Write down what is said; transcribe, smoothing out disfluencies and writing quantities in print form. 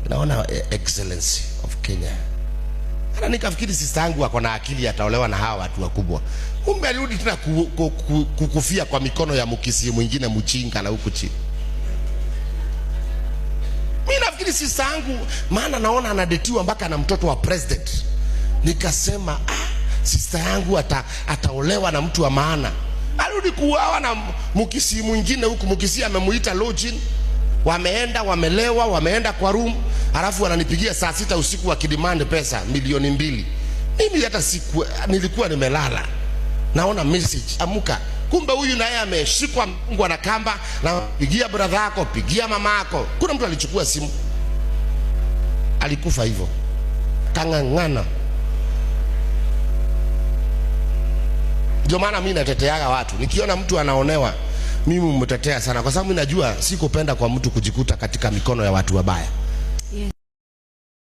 naona excellency of Kenya. Ana nikafikiri sister yangu ako na akili, ataolewa na hawa watu wakubwa. Kumbe alirudi tena kukufia kwa mikono ya mkisi mwingine mchinga na huku chini. Mimi nafikiri sister yangu, maana naona anadetiwa mpaka na mtoto wa president. Nikasema sister yangu ataolewa na mtu wa maana. Alirudi kuuawa na mkisi mwingine huku. Mkisi amemuita lodging, wameenda wamelewa, wameenda kwa room, alafu wananipigia saa 6 usiku wakidemand pesa milioni 2. Mimi hata siku nilikuwa nimelala, naona message, amuka. Kumbe huyu naye ameshikwa Mungu na kamba, na pigia brother yako, pigia mama yako. Kuna mtu alichukua simu, alikufa hivyo, kangangana. Ndio maana mimi nateteaga watu, nikiona mtu anaonewa mimi mtetea sana, kwa sababu najua sikupenda kwa mtu kujikuta katika mikono ya watu wabaya.